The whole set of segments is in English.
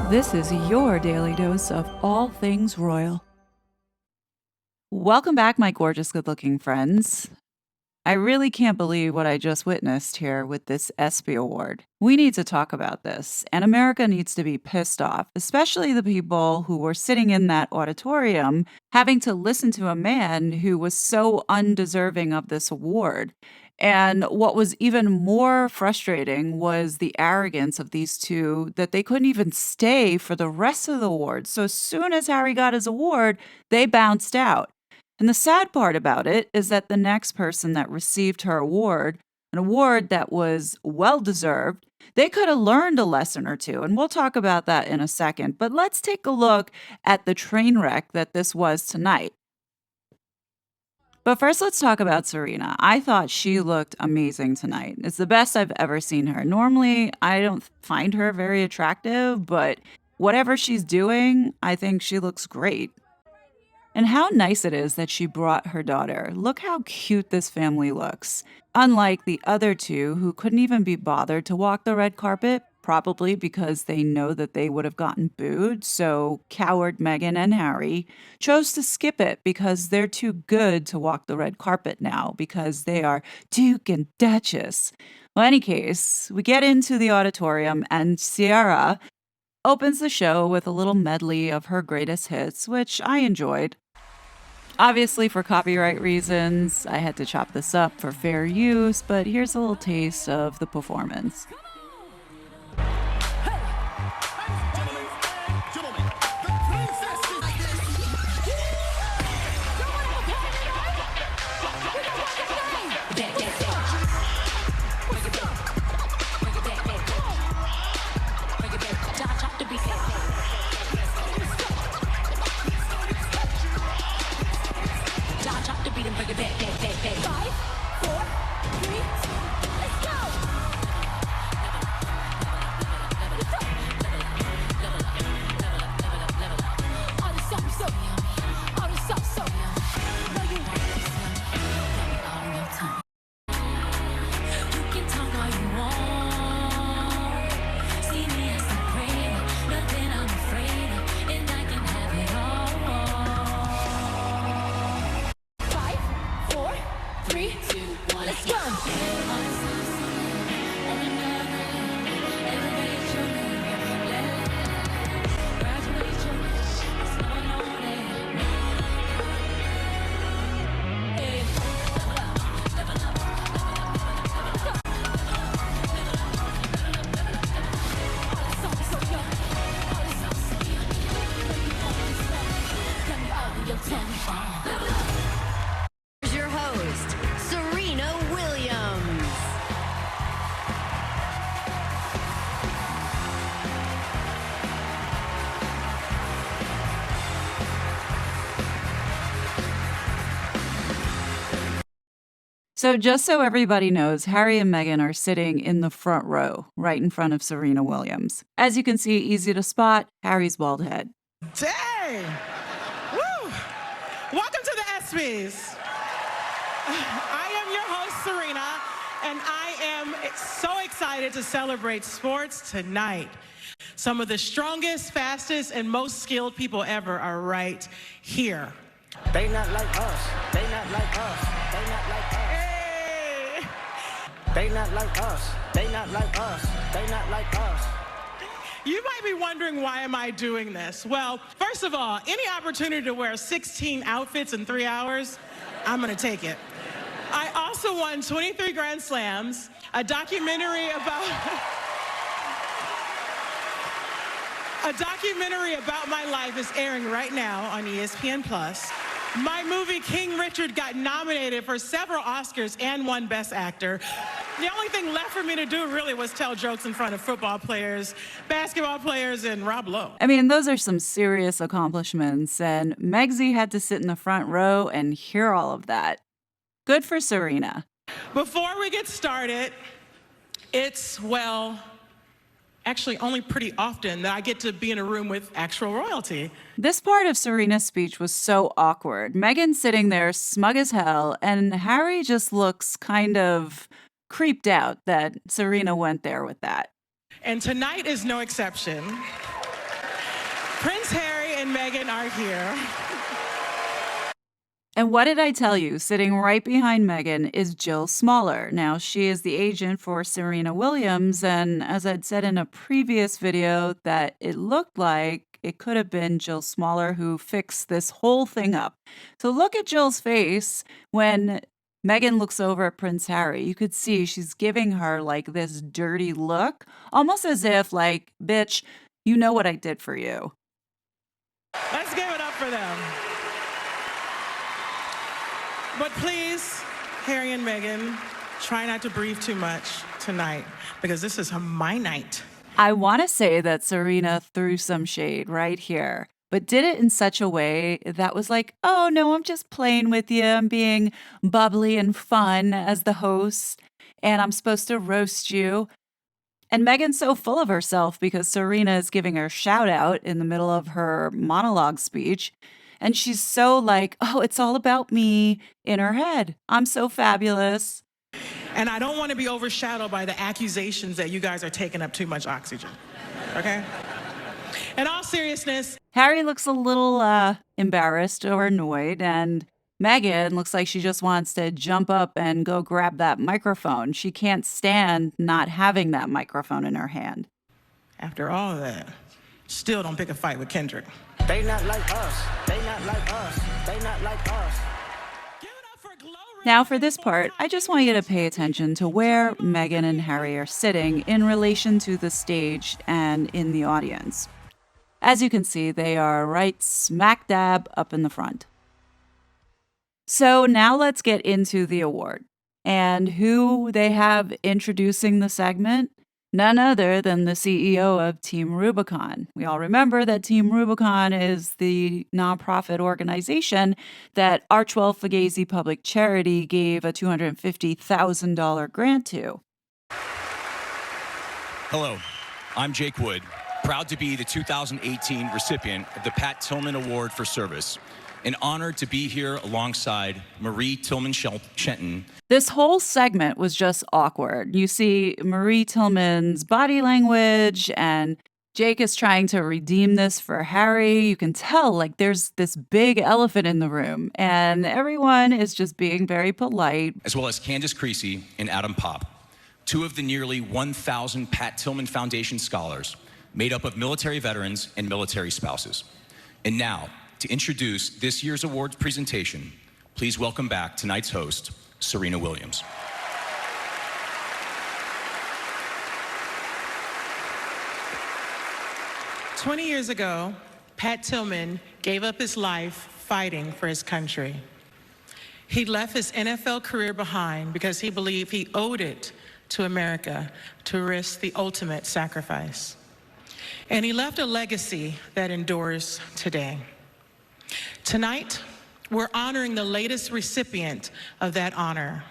This is your daily dose of all things royal. Welcome back, my gorgeous, good-looking friends. I really can't believe what I just witnessed here with this Espy award. We need to talk about this, and America needs to be pissed off, especially the people who were sitting in that auditorium having to listen to a man who was so undeserving of this award. And what was even more frustrating was the arrogance of these two that they couldn't even stay for the rest of the award. So as soon as Harry got his award, they bounced out. And the sad part about it is that the next person that received her award, an award that was well deserved, they could have learned a lesson or two. And we'll talk about that in a second. But let's take a look at the train wreck that this was tonight. But first, let's talk about Serena. I thought she looked amazing tonight. It's the best I've ever seen her. Normally, I don't find her very attractive, but whatever she's doing, I think she looks great. And how nice it is that she brought her daughter. Look how cute this family looks. Unlike the other two who couldn't even be bothered to walk the red carpet, probably because they know that they would have gotten booed. So coward Meghan and Harry chose to skip it because they're too good to walk the red carpet now because they are Duke and Duchess. Well, in any case, we get into the auditorium and Sierra opens the show with a little medley of her greatest hits, which I enjoyed. Obviously, for copyright reasons, I had to chop this up for fair use, but here's a little taste of the performance. Here's your host, Serena Williams. So just so everybody knows, Harry and Meghan are sitting in the front row, right in front of Serena Williams. As you can see, easy to spot, Harry's bald head. Dang! Woo! Welcome to the Espys. I am your host, Serena, and I am so excited to celebrate sports tonight. Some of the strongest, fastest, and most skilled people ever are right here. They not like us. They not like us. They not like us. Hey! They not like us. They not like us. They not like us. You might be wondering, why am I doing this? Well, first of all, any opportunity to wear 16 outfits in 3 hours, I'm gonna take it. I also won 23 Grand Slams, a documentary about my life is airing right now on ESPN+. My movie King Richard got nominated for several Oscars and won Best Actor. The only thing left for me to do really was tell jokes in front of football players, basketball players, and Rob Lowe. I mean, those are some serious accomplishments, and Megsy had to sit in the front row and hear all of that. Good for Serena. Before we get started, it's, well, actually only pretty often that I get to be in a room with actual royalty. This part of Serena's speech was so awkward. Meghan's sitting there smug as hell, and Harry just looks kind of creeped out that Serena went there with that. And tonight is no exception. Prince Harry and Meghan are here. And what did I tell you? Sitting right behind Meghan is Jill Smaller. Now, she is the agent for Serena Williams, and as I'd said in a previous video, that it looked like it could have been Jill Smaller who fixed this whole thing up. So look at Jill's face when Meghan looks over at Prince Harry. You could see she's giving her like this dirty look, almost as if like, bitch, you know what I did for you. Let's give it up for them. But please, Harry and Meghan, try not to breathe too much tonight because this is my night. I want to say that Serena threw some shade right here, but did it in such a way that was like, oh no, I'm just playing with you. I'm being bubbly and fun as the host, and I'm supposed to roast you. And Meghan's so full of herself because Serena is giving her a shout out in the middle of her monologue speech. And she's so like, oh, it's all about me in her head. I'm so fabulous. And I don't want to be overshadowed by the accusations that you guys are taking up too much oxygen. Okay? In all seriousness, Harry looks a little embarrassed or annoyed, and Meghan looks like she just wants to jump up and go grab that microphone. She can't stand not having that microphone in her hand. after all of that, still don't pick a fight with Kendrick. They not like us. They not like us. They not like us. Give it up for Glory. Now, for this part, I just want you to pay attention to where Meghan and Harry are sitting in relation to the stage and in the audience. As you can see, they are right smack dab up in the front. So now let's get into the award. And who they have introducing the segment? None other than the CEO of Team Rubicon. We all remember that Team Rubicon is the nonprofit organization that Archwell Fugazi Public Charity gave a $250,000 grant to. Hello, I'm Jake Wood, proud to be the 2018 recipient of the Pat Tillman Award for Service, and honored to be here alongside Marie Tillman Shenton. This whole segment was just awkward. You see Marie Tillman's body language, and Jake is trying to redeem this for Harry. You can tell, like, there's this big elephant in the room, and everyone is just being very polite. As well as Candace Creasy and Adam Popp, two of the nearly 1,000 Pat Tillman Foundation scholars made up of military veterans and military spouses. And now, to introduce this year's awards presentation, please welcome back tonight's host, Serena Williams. "20 years ago, Pat Tillman gave up his life fighting for his country. He left his NFL career behind because he believed he owed it to America to risk the ultimate sacrifice. And he left a legacy that endures today. Tonight, we're honoring the latest recipient of that honor.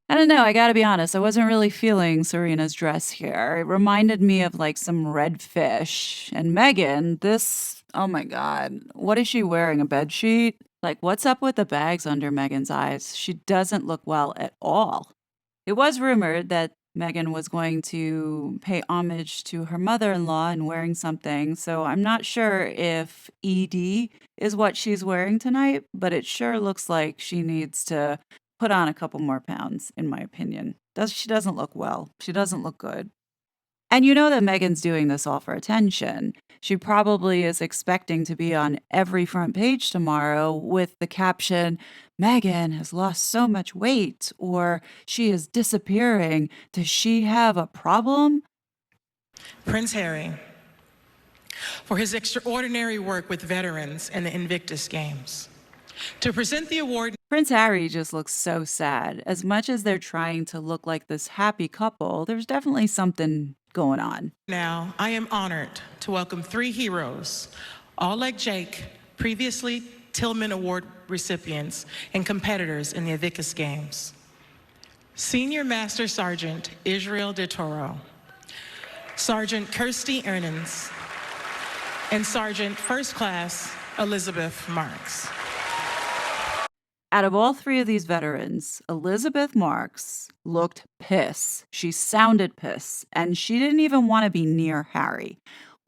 I don't know, I gotta be honest, I wasn't really feeling Serena's dress here. It reminded me of like some red fish. And Meghan, this, oh my God, what is she wearing, a bed sheet? Like, what's up with the bags under Meghan's eyes? She doesn't look well at all. It was rumored that Meghan was going to pay homage to her mother-in-law and wearing something, so I'm not sure if ED is what she's wearing tonight, but it sure looks like she needs to put on a couple more pounds, in my opinion. She doesn't look well. She doesn't look good. And you know that Meghan's doing this all for attention. She probably is expecting to be on every front page tomorrow with the caption, "Meghan has lost so much weight," or "she is disappearing. Does she have a problem?" Prince Harry, for his extraordinary work with veterans in the Invictus Games. To present the award Prince Harry just looks so sad. As much as they're trying to look like this happy couple, there's definitely something going on. now, I am honored to welcome three heroes, all like Jake, previously Tillman Award recipients and competitors in the Invictus Games. Senior Master Sergeant Israel De Toro, Sergeant Kirsty Earnins, and Sergeant First Class Elizabeth Marks. Out of all three of these veterans, Elizabeth Marks looked pissed. She sounded pissed, and she didn't even want to be near Harry.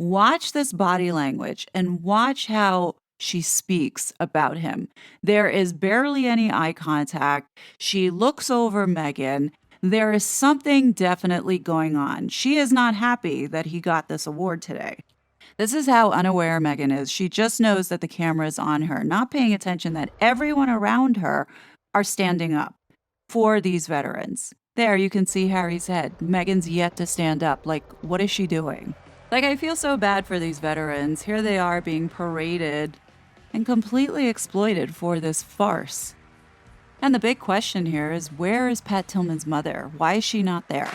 Watch this body language and watch how she speaks about him. There is barely any eye contact. She looks over Meghan. There is something definitely going on. She is not happy that he got this award today. This is how unaware Meghan is. She just knows that the camera is on her, not paying attention that everyone around her are standing up for these veterans. There, you can see Harry's head. Meghan's yet to stand up. Like, what is she doing? Like, I feel so bad for these veterans. Here they are being paraded and completely exploited for this farce. And the big question here is, where is Pat Tillman's mother? Why is she not there?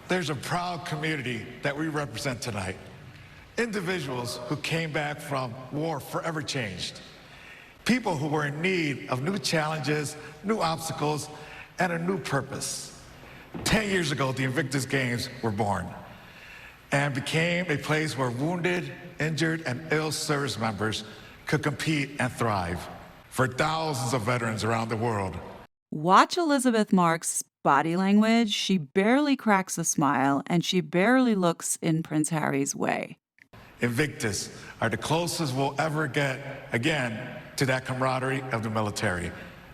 There's a proud community that we represent tonight. Individuals who came back from war forever changed. People who were in need of new challenges, new obstacles, and a new purpose. 10 years ago, the Invictus Games were born and became a place where wounded, injured, and ill service members could compete and thrive for thousands of veterans around the world. Watch Elizabeth Mark's body language. She barely cracks a smile and she barely looks in Prince Harry's way. Invictus are the closest we'll ever get, again, to that camaraderie of the military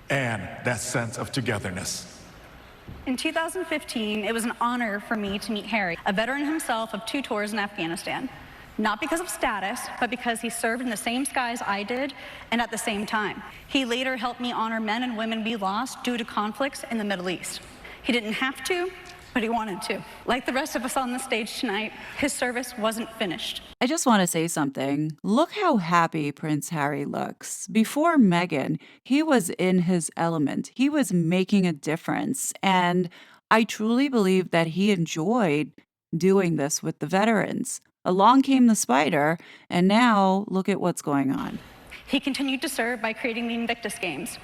and that sense of togetherness. In 2015, it was an honor for me to meet Harry, a veteran himself of 2 tours in Afghanistan. Not because of status, but because he served in the same skies I did and at the same time. He later helped me honor men and women we lost due to conflicts in the Middle East. He didn't have to, but he wanted to. Like the rest of us on the stage tonight, his service wasn't finished. I just want to say something. Look how happy Prince Harry looks. Before Meghan, he was in his element. He was making a difference. And I truly believe that he enjoyed doing this with the veterans. Along came the spider, and now look at what's going on. He continued to serve by creating the Invictus Games,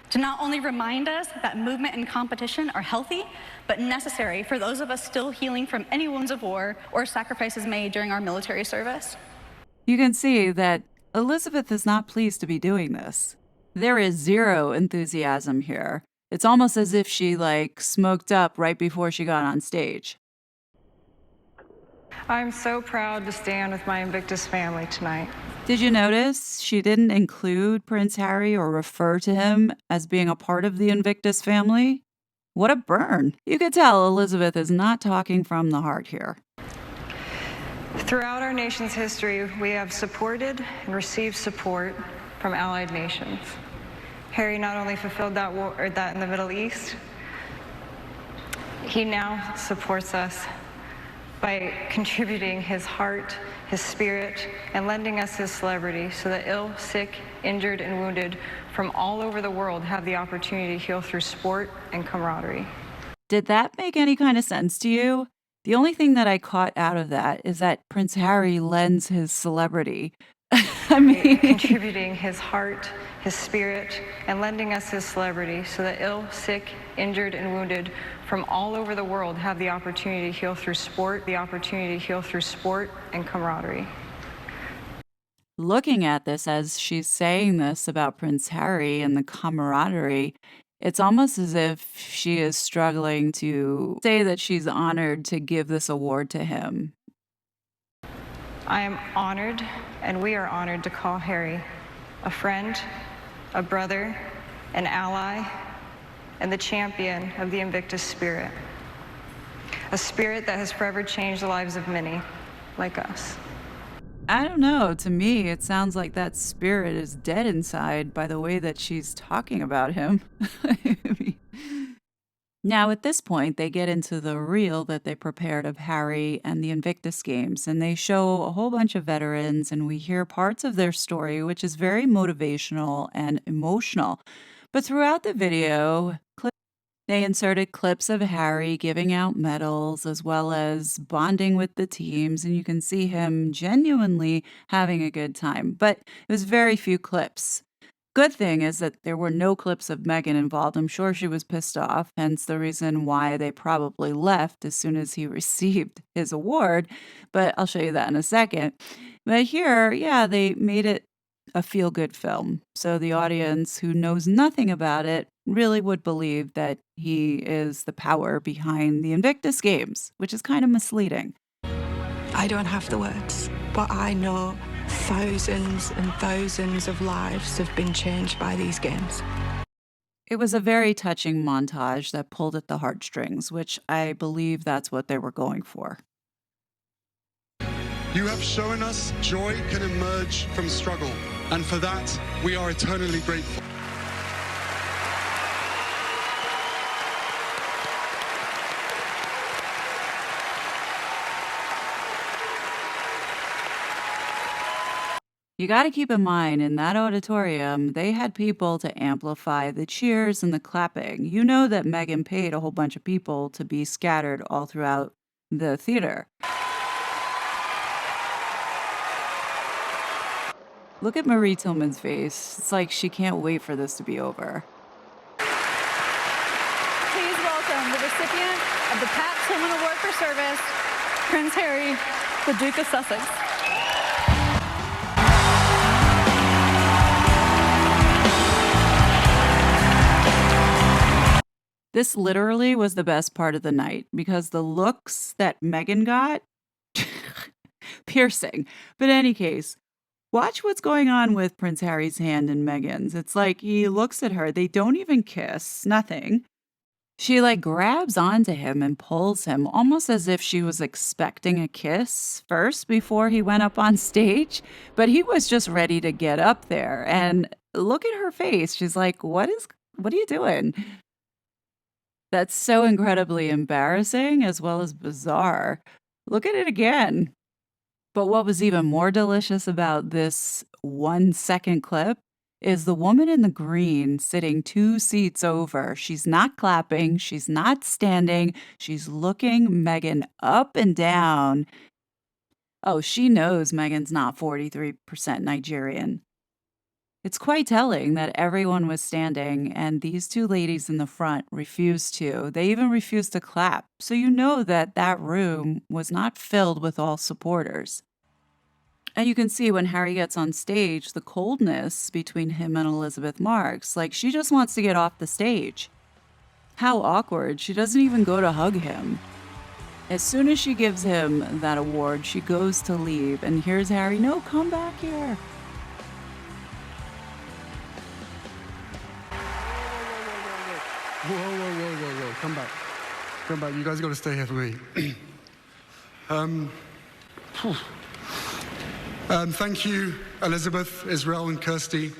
to not only remind us that movement and competition are healthy, but necessary for those of us still healing from any wounds of war or sacrifices made during our military service. You can see that Elizabeth is not pleased to be doing this. There is zero enthusiasm here. It's almost as if she, smoked up right before she got on stage. I'm so proud to stand with my Invictus family tonight. Did you notice she didn't include Prince Harry or refer to him as being a part of the Invictus family? What a burn. You could tell Elizabeth is not talking from the heart here. Throughout our nation's history, we have supported and received support from allied nations. Harry not only fulfilled that in the Middle East, he now supports us by contributing his heart, his spirit, and lending us his celebrity so that ill, sick, injured, and wounded from all over the world have the opportunity to heal through sport and camaraderie. Did that make any kind of sense to you? The only thing that I caught out of that is that Prince Harry lends his celebrity. I mean, contributing his heart, his spirit, and lending us his celebrity so that ill, sick, injured, and wounded from all over the world have the opportunity to heal through sport, and camaraderie. Looking at this as she's saying this about Prince Harry and the camaraderie, it's almost as if she is struggling to say that she's honored to give this award to him. I am honored, and we are honored to call Harry a friend, a brother, an ally, and the champion of the Invictus spirit. A spirit that has forever changed the lives of many, like us. I don't know. To me, it sounds like that spirit is dead inside by the way that she's talking about him. I mean, now, at this point, they get into the reel that they prepared of Harry and the Invictus Games, and they show a whole bunch of veterans, and we hear parts of their story, which is very motivational and emotional. But throughout the video, they inserted clips of Harry giving out medals as well as bonding with the teams, and you can see him genuinely having a good time. But it was very few clips. Good thing is that there were no clips of Meghan involved. I'm sure she was pissed off, hence the reason why they probably left as soon as he received his award. But I'll show you that in a second. But here, yeah, they made it a feel-good film. So the audience who knows nothing about it really would believe that he is the power behind the Invictus Games, which is kind of misleading. I don't have the words, but I know thousands and thousands of lives have been changed by these games. It was a very touching montage that pulled at the heartstrings, which I believe that's what they were going for. You have shown us joy can emerge from struggle, and for that, we are eternally grateful. You got to keep in mind, in that auditorium, they had people to amplify the cheers and the clapping. You know that Meghan paid a whole bunch of people to be scattered all throughout the theater. Look at Marie Tillman's face. It's like she can't wait for this to be over. Please welcome the recipient of the Pat Tillman Award for Service, Prince Harry, the Duke of Sussex. This literally was the best part of the night because the looks that Meghan got, piercing. But in any case, watch what's going on with Prince Harry's hand in Meghan's. It's like he looks at her. They don't even kiss, nothing. She like grabs onto him and pulls him almost as if she was expecting a kiss first before he went up on stage. But he was just ready to get up there. And look at her face. She's like, what are you doing? That's so incredibly embarrassing as well as bizarre. Look at it again. But what was even more delicious about this 1-second clip is the woman in the green sitting 2 seats over. She's not clapping. She's not standing. She's looking Meghan up and down. Oh, she knows Meghan's not 43% Nigerian. It's quite telling that everyone was standing and these 2 ladies in the front refused to. They even refused to clap. So you know that that room was not filled with all supporters. And you can see when Harry gets on stage, the coldness between him and Elizabeth Marks. Like, she just wants to get off the stage. How awkward. She doesn't even go to hug him. As soon as she gives him that award, she goes to leave. And here's Harry, no, come back here. Whoa. Come back. You guys got to stay here for me. Thank you, Elizabeth, Israel, and Kirsty.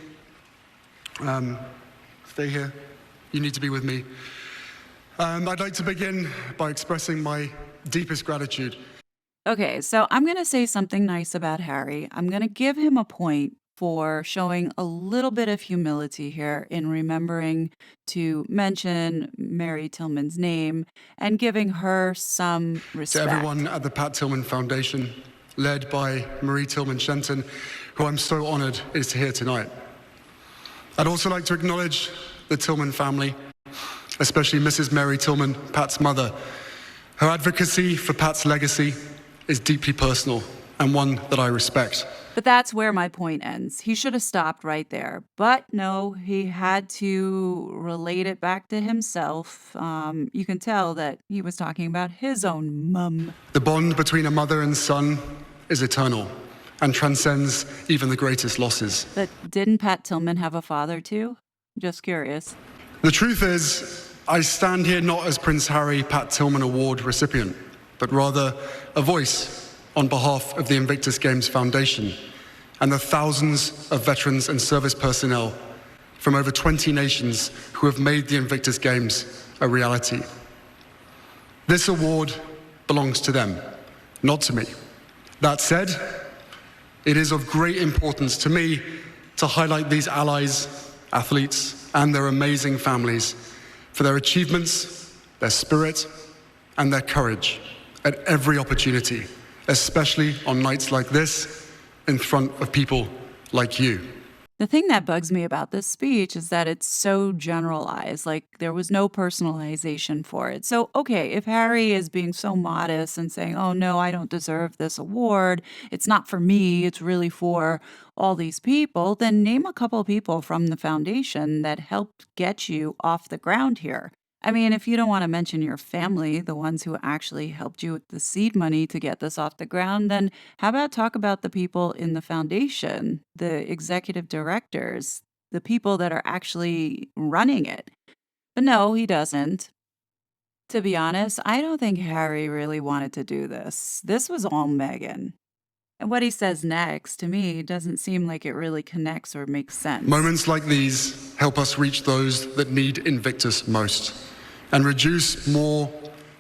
Stay here. You need to be with me. I'd like to begin by expressing my deepest gratitude. Okay, so I'm going to say something nice about Harry. I'm going to give him a point for showing a little bit of humility here in remembering to mention Mary Tillman's name and giving her some respect. To everyone at the Pat Tillman Foundation, led by Marie Tillman Shenton, who I'm so honored is here tonight. I'd also like to acknowledge the Tillman family, especially Mrs. Mary Tillman, Pat's mother. Her advocacy for Pat's legacy is deeply personal and one that I respect. But that's where my point ends. He should have stopped right there. But no, he had to relate it back to himself. You can tell that he was talking about his own mum. The bond between a mother and son is eternal and transcends even the greatest losses. But didn't Pat Tillman have a father too? Just curious. The truth is, I stand here not as Prince Harry Pat Tillman Award recipient, but rather a voice on behalf of the Invictus Games Foundation and the thousands of veterans and service personnel from over 20 nations who have made the Invictus Games a reality. This award belongs to them, not to me. That said, it is of great importance to me to highlight these allies, athletes, and their amazing families for their achievements, their spirit, and their courage at every opportunity, especially on nights like this, in front of people like you. The thing that bugs me about this speech is that it's so generalized, like there was no personalization for it. So, okay, if Harry is being so modest and saying, oh no, I don't deserve this award, it's not for me, it's really for all these people, then name a couple people from the foundation that helped get you off the ground here. I mean, if you don't want to mention your family, the ones who actually helped you with the seed money to get this off the ground, then how about talk about the people in the foundation, the executive directors, the people that are actually running it? But no, he doesn't. To be honest, I don't think Harry really wanted to do this. This was all Meghan. And what he says next, to me, doesn't seem like it really connects or makes sense. Moments like these help us reach those that need Invictus most and reduce more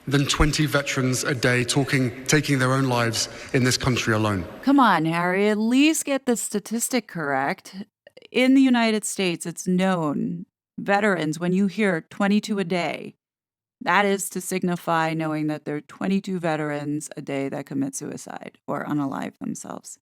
than 20 veterans a day taking their own lives in this country alone. Come on, Harry, at least get the statistic correct. In the United States, it's known, veterans, when you hear 22 a day, that is to signify knowing that there are 22 veterans a day that commit suicide or unalive themselves.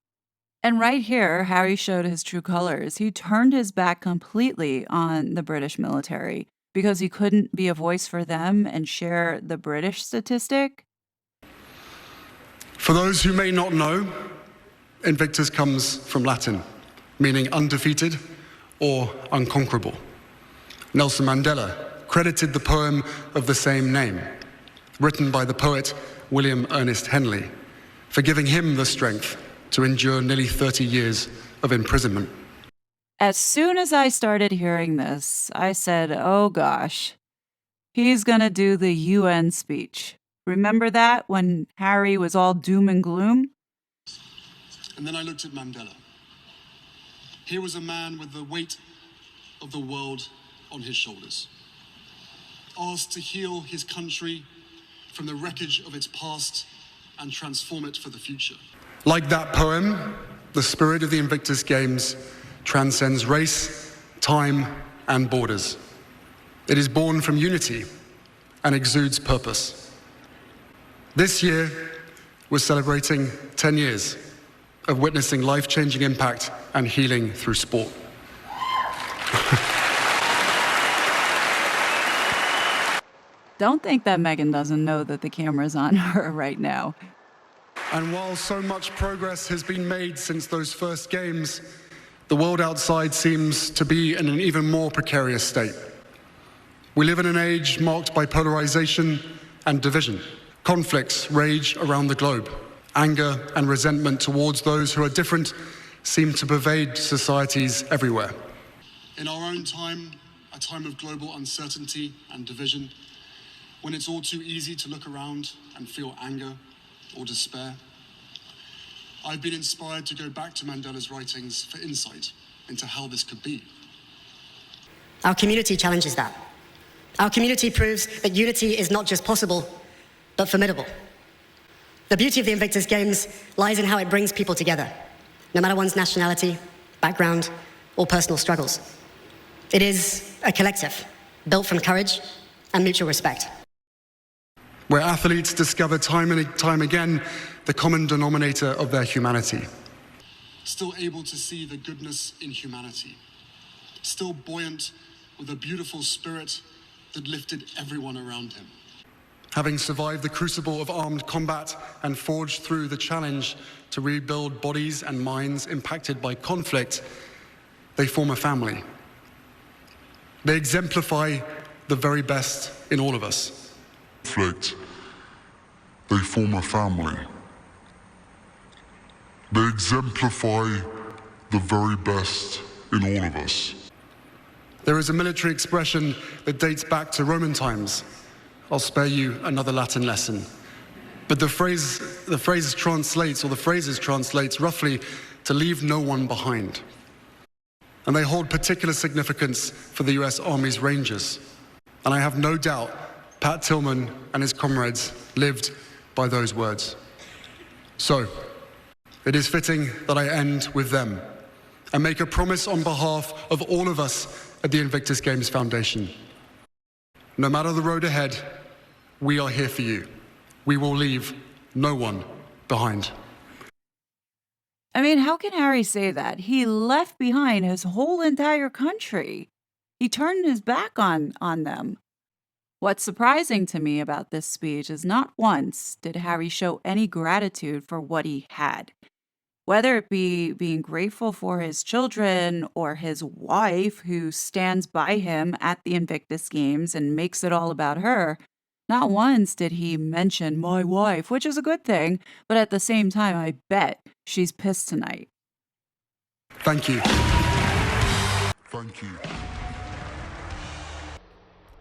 And right here, Harry showed his true colors. He turned his back completely on the British military because he couldn't be a voice for them and share the British statistic. For those who may not know, Invictus comes from Latin, meaning undefeated or unconquerable. Nelson Mandela credited the poem of the same name, written by the poet William Ernest Henley, for giving him the strength to endure nearly 30 years of imprisonment. As soon as I started hearing this, I said, oh gosh, he's gonna do the UN speech. Remember that when Harry was all doom and gloom? And then I looked at Mandela. Here was a man with the weight of the world on his shoulders, asked to heal his country from the wreckage of its past and transform it for the future. Like that poem, the spirit of the Invictus Games transcends race, time, and borders. It is born from unity and exudes purpose. This year, we're celebrating 10 years of witnessing life-changing impact and healing through sport. Don't think that Meghan doesn't know that the camera's on her right now. And while so much progress has been made since those first games, the world outside seems to be in an even more precarious state. We live in an age marked by polarization and division. Conflicts rage around the globe. Anger and resentment towards those who are different seem to pervade societies everywhere. In our own time, a time of global uncertainty and division, when it's all too easy to look around and feel anger or despair, I've been inspired to go back to Mandela's writings for insight into how this could be. Our community challenges that. Our community proves that unity is not just possible, but formidable. The beauty of the Invictus Games lies in how it brings people together, no matter one's nationality, background, or personal struggles. It is a collective, built from courage and mutual respect. Where athletes discover time and time again the common denominator of their humanity. Still able to see the goodness in humanity. Still buoyant with a beautiful spirit that lifted everyone around him. Having survived the crucible of armed combat and forged through the challenge to rebuild bodies and minds impacted by conflict, they form a family. They exemplify the very best in all of us. Conflict, they form a family. They exemplify the very best in all of us. There is a military expression that dates back to Roman times. I'll spare you another Latin lesson. But the phrase translates roughly to leave no one behind. And they hold particular significance for the US Army's Rangers. And I have no doubt Pat Tillman and his comrades lived by those words. So, it is fitting that I end with them and make a promise on behalf of all of us at the Invictus Games Foundation. No matter the road ahead, we are here for you. We will leave no one behind. I mean, how can Harry say that? He left behind his whole entire country. He turned his back on them. What's surprising to me about this speech is not once did Harry show any gratitude for what he had. Whether it be being grateful for his children or his wife who stands by him at the Invictus Games and makes it all about her, not once did he mention my wife, which is a good thing, but at the same time, I bet she's pissed tonight. Thank you. Thank you.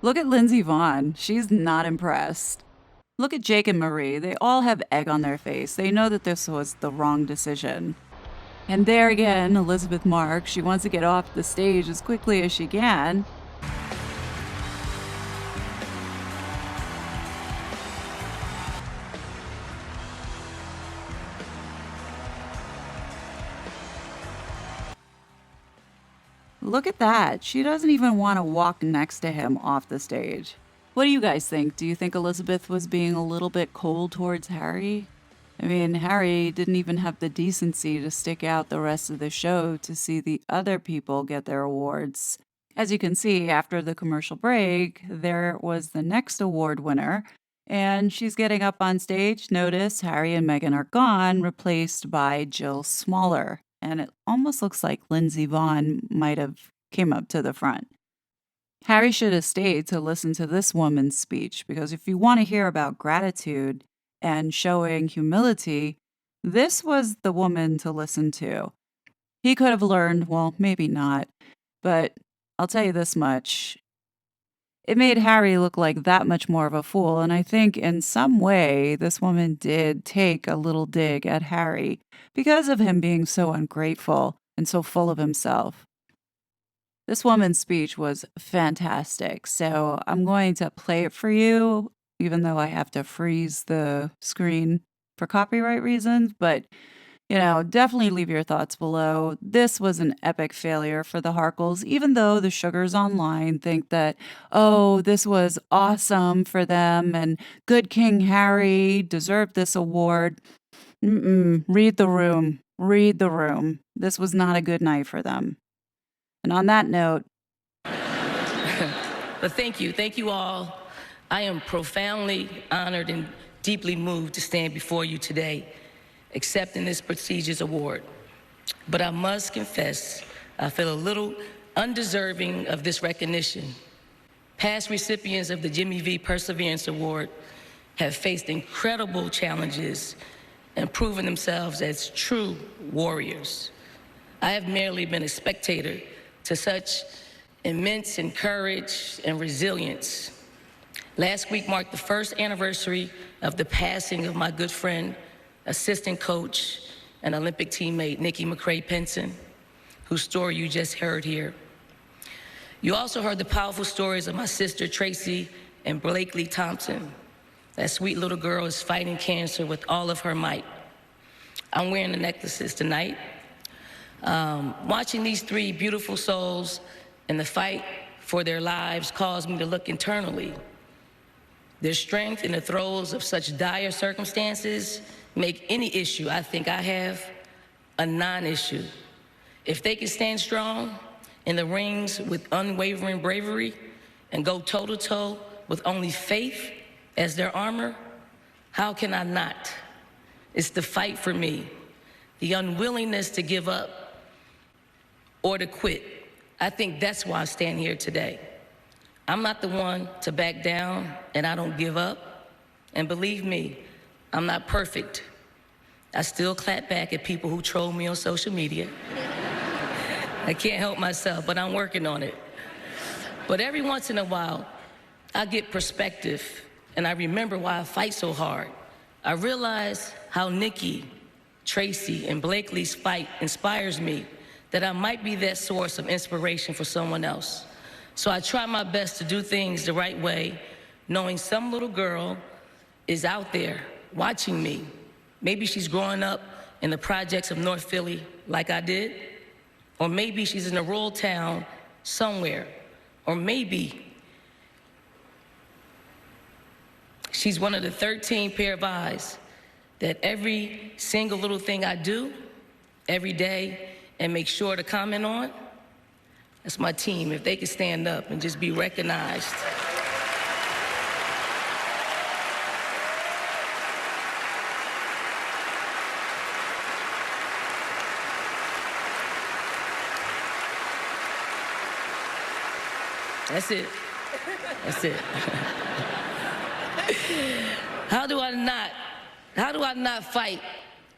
Look at Lindsey Vonn. She's not impressed. Look at Jake and Marie. They all have egg on their face. They know that this was the wrong decision. And there again, Elizabeth Marks. She wants to get off the stage as quickly as she can. Look at that. She doesn't even want to walk next to him off the stage. What do you guys think? Do you think Elizabeth was being a little bit cold towards Harry? I mean, Harry didn't even have the decency to stick out the rest of the show to see the other people get their awards. As you can see, after the commercial break, there was the next award winner, and she's getting up on stage. Notice Harry and Meghan are gone, replaced by Jill Smaller. And it almost looks like Lindsey Vonn might have came up to the front. Harry should have stayed to listen to this woman's speech, because if you want to hear about gratitude and showing humility, this was the woman to listen to. He could have learned, well, maybe not, but I'll tell you this much. It made Harry look like that much more of a fool, and I think in some way this woman did take a little dig at Harry because of him being so ungrateful and so full of himself. This woman's speech was fantastic, so I'm going to play it for you, even though I have to freeze the screen for copyright reasons, but definitely leave your thoughts below. This was an epic failure for the Harkles, even though the sugars online think that, oh, this was awesome for them and good King Harry deserved this award. Read the room. Read the room. This was not a good night for them. And on that note. But thank you all. I am profoundly honored and deeply moved to stand before you today, accepting this prestigious award. But I must confess, I feel a little undeserving of this recognition. Past recipients of the Jimmy V Perseverance Award have faced incredible challenges and proven themselves as true warriors. I have merely been a spectator to such immense courage and resilience. Last week marked the first anniversary of the passing of my good friend, assistant coach, and Olympic teammate, Nikki McCray-Penson, whose story you just heard here. You also heard the powerful stories of my sister, Tracy, and Blakely Thompson. That sweet little girl is fighting cancer with all of her might. I'm wearing the necklaces tonight. Watching these three beautiful souls in the fight for their lives caused me to look internally. Their strength in the throes of such dire circumstances make any issue I think I have a non-issue. If they can stand strong in the rings with unwavering bravery and go toe-to-toe with only faith as their armor, how can I not? It's the fight for me, the unwillingness to give up or to quit. I think that's why I stand here today. I'm not the one to back down, and I don't give up. And believe me, I'm not perfect. I still clap back at people who troll me on social media. I can't help myself, but I'm working on it. But every once in a while, I get perspective, and I remember why I fight so hard. I realize how Nikki, Tracy, and Blakely's fight inspires me, that I might be that source of inspiration for someone else. So I try my best to do things the right way, knowing some little girl is out there watching me. Maybe she's growing up in the projects of North Philly like I did, or maybe she's in a rural town somewhere, or maybe she's one of the 13 pair of eyes that every single little thing I do, every day and make sure to comment on, that's my team. If they could stand up and just be recognized. That's it. That's it. How do I not fight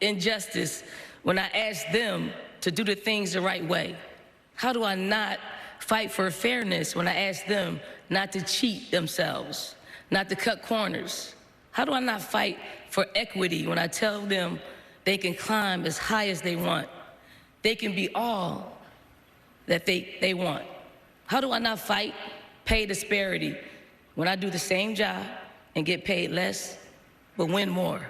injustice when I ask them to do the things the right way? How do I not fight for fairness when I ask them not to cheat themselves, not to cut corners? How do I not fight for equity when I tell them they can climb as high as they want? They can be all that they want. How do I not fight pay disparity when I do the same job and get paid less, but win more?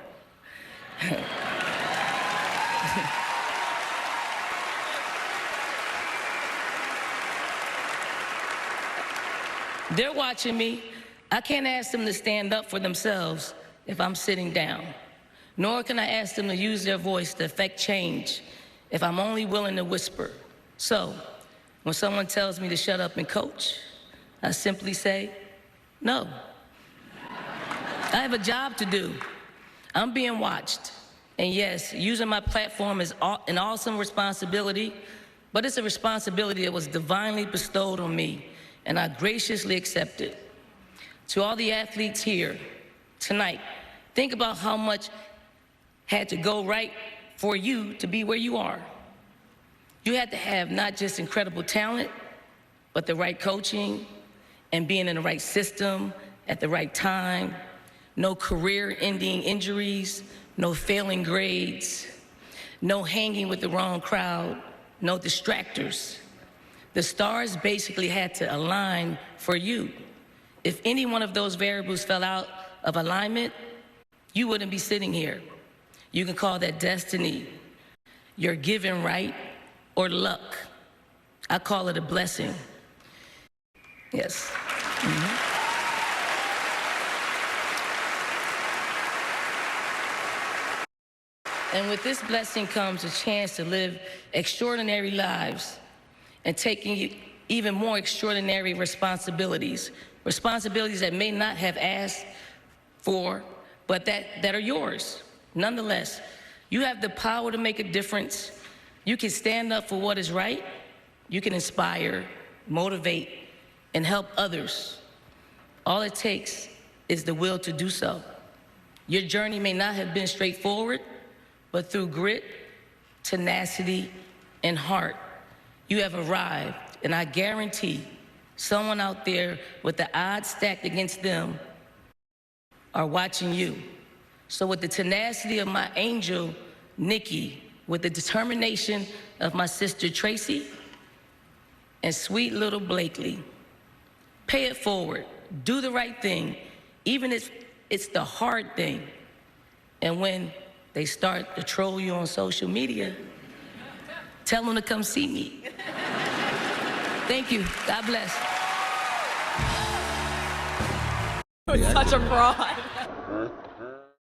They're watching me. I can't ask them to stand up for themselves if I'm sitting down, nor can I ask them to use their voice to affect change if I'm only willing to whisper. So, when someone tells me to shut up and coach, I simply say, no. I have a job to do. I'm being watched. And yes, using my platform is an awesome responsibility, but it's a responsibility that was divinely bestowed on me, and I graciously accept it. To all the athletes here tonight, think about how much had to go right for you to be where you are. You had to have not just incredible talent, but the right coaching and being in the right system at the right time. No career-ending injuries, no failing grades, no hanging with the wrong crowd, no distractors. The stars basically had to align for you. If any one of those variables fell out of alignment, you wouldn't be sitting here. You can call that destiny, your given right, or luck. I call it a blessing. Yes. And with this blessing comes a chance to live extraordinary lives and taking even more extraordinary responsibilities. Responsibilities that may not have asked for, but that are yours. Nonetheless, you have the power to make a difference. You can stand up for what is right. You can inspire, motivate, and help others. All it takes is the will to do so. Your journey may not have been straightforward, but through grit, tenacity, and heart, you have arrived. And I guarantee someone out there with the odds stacked against them are watching you. So with the tenacity of my angel, Nikki, with the determination of my sister, Tracy, and sweet little Blakely, pay it forward, do the right thing, even if it's the hard thing. And when they start to troll you on social media, tell them to come see me. Thank you. God bless. Such a fraud.